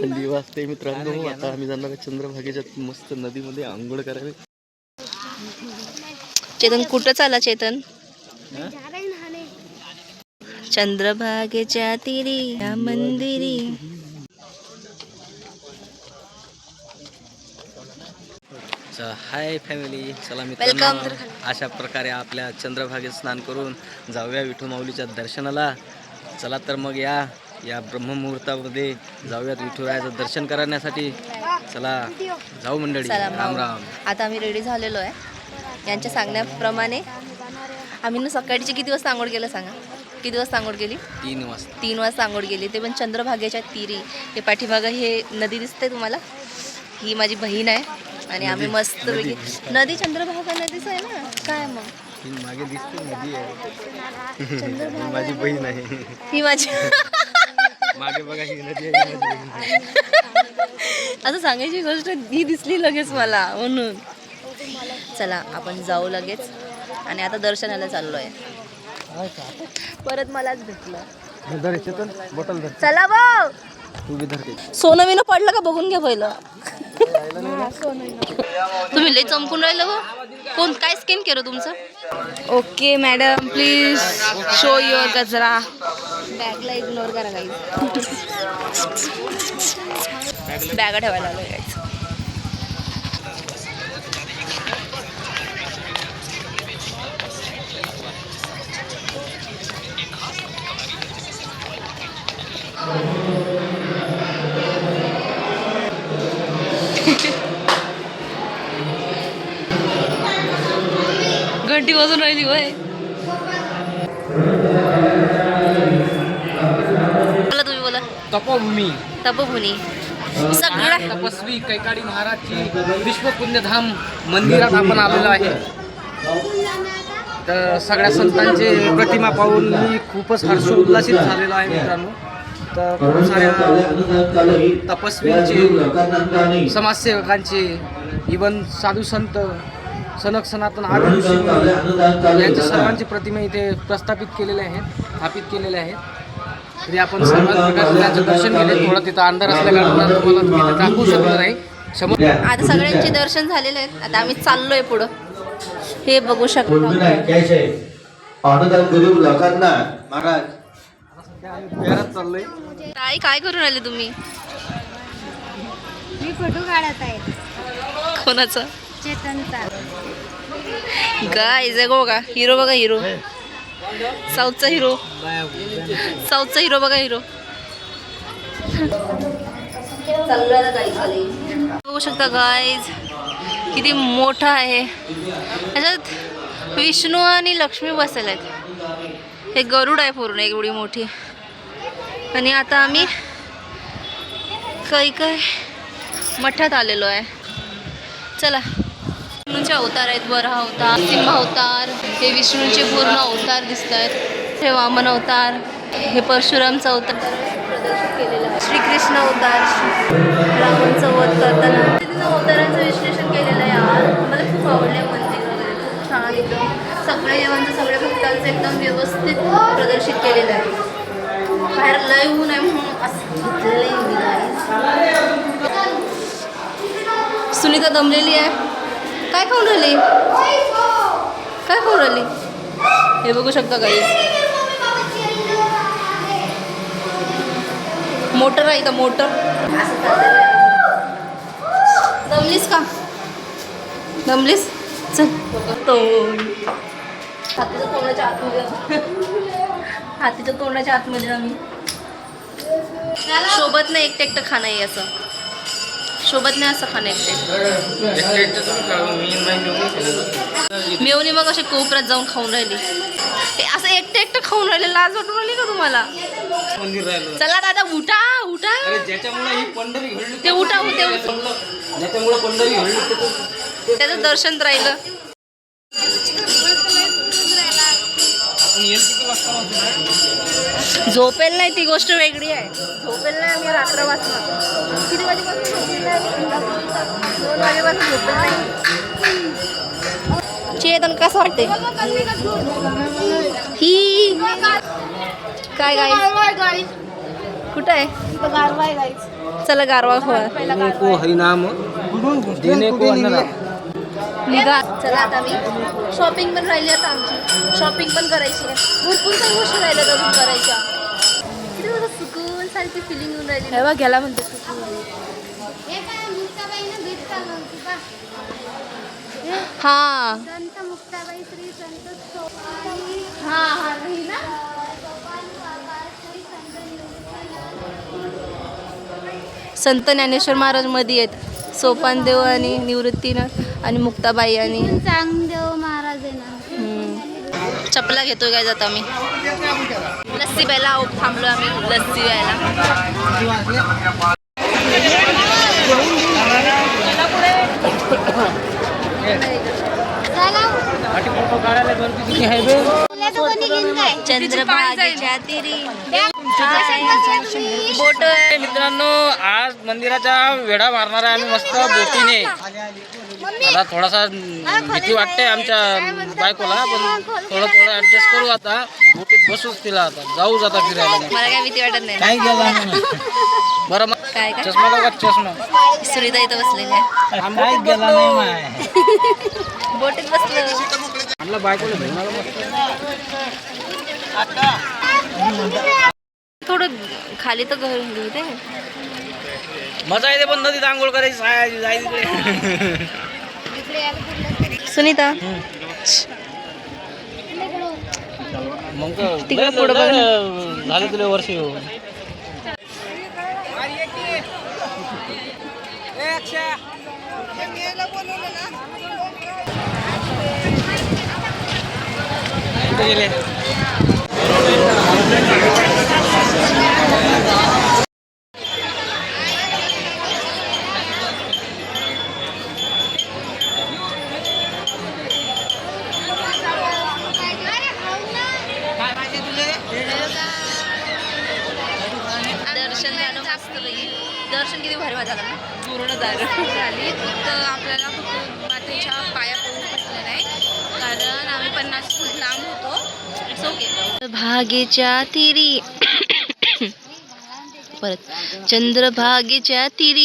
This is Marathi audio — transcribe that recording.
थंडी वाजते मित्रांनो. आता आम्ही जाणार आहे चंद्रभागेच्या मस्त नदीमध्ये आंघोळ करायला. चेतन कुठं चाला चेतन? चंद्रभागेच्या तीरी या मंदिरी. हाय फॅमिली, चला वेलकम. मित्रांनो, अशा प्रकारे आपल्या चंद्रभागेत स्नान करून जाऊया विठू माऊलीच्या दर्शनाला. चला तर मग या ब्रह्ममुहूर्तामध्ये जाऊयात विठुरायाचं दर्शन करण्यासाठी. चला जाऊ मंडळी. राम राम. आता आम्ही रेडी झालेलो आहे. यांच्या सांगण्याप्रमाणे आम्ही ना सकाळची किती वाजता आंघोळ केलं सांगा? किती वाजता आंघोळ केली? 3 वाजता. 3 वाजता आंघोळ केली, ते पण चंद्रभागेच्या तीरी. हे पाठीमागं हे नदी दिसते तुम्हाला, ही माझी बहीण आहे. आणि आम्ही मस्त नदी चंद्रभागा नदीच आहे ना, काय मग मागे दिसते नदी आहे. माझी बहीण आहे ही माझी. मागे बघा ही नदी आहे. असं सांगायची गोष्ट ही दिसली लगेच मला, म्हणून. चला आपण जाऊ लगेच. आणि आता दर्शनाला चाललो आहे. परत मलाच भेटलं. चला भाऊ. सोनं विनं पडलं का बघून घ्या पहिलं. तुम्ही लई चमकून राहिलं व. कोण काय स्किन केलं तुमचं? Okay madam, please show your गजरा. बॅगला इग्नोर करा काही. बॅगा ठेवायला लागलं गाईज. घंटी वाजून राहिली होय. बोला तुम्ही, बोला. तपोभूमी. तपोभूमी. सगळ्या तपस्वी कैकाडी महाराजची विश्वपुण्यधाम मंदिरात आपण आलेलो आहे. तर सगळ्या संतांचे प्रतिमा पाहून मी खूपच हर्षोल्लासित झालेलो आहे मित्रांनो. तर खूप साऱ्या तपस्वींचे, समाजसेवकांचे, इवन साधू संत, सनक सनातन आदी यांच्या सर्वांची प्रतिमा इथे प्रस्थापित केलेले आहेत, स्थापित केलेले आहेत. तरी आपण सर्वात प्रकारे त्यांचं दर्शन केले. थोडं तिथं अंधार असल्याकारणाने तुम्हाला मी इथे दाखवू शकलो नाही. आता सगळ्यांचे दर्शन झालेले आहेत. आता आम्ही चाललोय पुढं. हे बघू शकता. गरीब लोकांना महाराज चाललोय. काय करून राहिले तुम्ही? मी फोटो काढत आहे. कोणाचं? चेतनचा. गाय जगो का हिरो बघा, हिरो साऊथचा हिरो. साऊथचा हिरो बघा, हिरो. बघू शकता गाईज किती मोठा आहे. त्याच्यात विष्णू आणि लक्ष्मी बसलेले आहेत. हे गरुड आहे पूर्ण एवढी मोठी. आणि आता आम्ही काही मठात आलेलो आहे. चला. विष्णूचे अवतार आहेत. वराह अवतार, सिंह अवतार, हे विष्णूचे पूर्ण अवतार दिसत आहेत. हे वामन अवतार, हे परशुरामचा अवतार प्रदर्शित केलेला आहे. श्रीकृष्ण अवतार, रावणचं वध करताना तिथं अवतारांचं विश्लेषण केलेलं आहे. यार मला खूप आवडले मंदिर वगैरे, खूप छान. एकदम सगळ्या देवांचं, सगळ्या भक्तांचं एकदम व्यवस्थित प्रदर्शित केलेलं आहे. बाहेर लय ऊन आहे म्हणून असं घेतलेलं आहे. सुनीता दमलेली आहे. काय खाऊन राहिली? काय खाऊन राहिली? हे बघू शकता काही. मोटर आहे का? मोटर. दमलीस का? दमलीस? चल. हातीच्या तोंडाच्या आतमध्ये, हातीच्या तोंडाच्या आतमध्ये आम्ही. सोबत नाही एकटं खाणं आहे असं. सोबत नाही असं खाणं एकटे. मेवणी मग असे कोपऱ्यात जाऊन खाऊन राहिली. असं एकटं खाऊन राहिले. लाज वाटून राहिली का तुम्हाला? चला दादा उठा उठा. ते उठा होते. त्याचं दर्शन राहिलं. झोपेल नाही ती गोष्ट वेगळी आहे. झोपेल नाही आम्ही रात्र वाचणार. किती वाजेपासून झोपेल नाही? 2 वाजेपासून झोपेल नाही. चेतन कसं वाटते? ही काय गाय कुठं आहे चला गारवा खोळा देने को हरिनाम देने को अन्नदान. निघा. चला आता मी शॉपिंग पण राहिली आता आमची. शॉपिंग पण करायची आहे. भरपूर काही गोष्टी राहिल्यात अजून करायच्या. किती मला सुकून सारखी फिलिंग येऊन राहिली. हे बघ घ्यायला म्हणते सुकून. हे काय मुक्ताबाईनं भेट चालू होती बा. हा संत मुक्ताबाई श्री संत सोपान हा हा नाही ना. बाबा श्री संत संत ज्ञानेश्वर महाराज मध्ये आहेत. सोपानदेव आणि निवृत्तीनाथ आणि मुक्ताबाई आणि चांगदेव महाराज आहे ना. चपला घेतोय काय जात आम्ही. लस्सी प्यायला थांबलो आम्ही. लस्सी प्यायला तुला तर कोणी घेऊन काय चंद्रभागेच्या तीरी बोट मित्रांनो, आज मंदिराच्या वेढा मारणार आहे आम्ही मस्त बोटीने. आता थोडासा भीती वाटते आमच्या बायकोला, पण थोडं थोडं ऍडजस्ट करू. आता बोटीत बसूच तिला. आता जाऊ जाता फिरायला. मला काय भीती वाटत नाही. काय गेला बरं मग काय काय चष्मा लावा. चष्मा सुनीता इथं बसलेली आहे. काय गेला नाही बोटीत बसलो. आपल्या बायकोला घेऊन आलो मस्त. थोडं खाली तर घर घेऊ दे. मजा येते पण नदीत आंघोळ करायची जायची. सुनीता मग तिकडे पुढं बघ झाले तुला वर्ष येऊन. गेले दर्शन झालं मस्त पैकी. दर्शन किती भारी झालं ना. पूर्ण झाली. फक्त आपल्याला फक्त मातेच्या पाया पडून पडलं नाही, कारण आम्ही 50 फूट लांब होतो. It's okay. भागेच्या तिरी परत चंद्रभागेच्या तिरी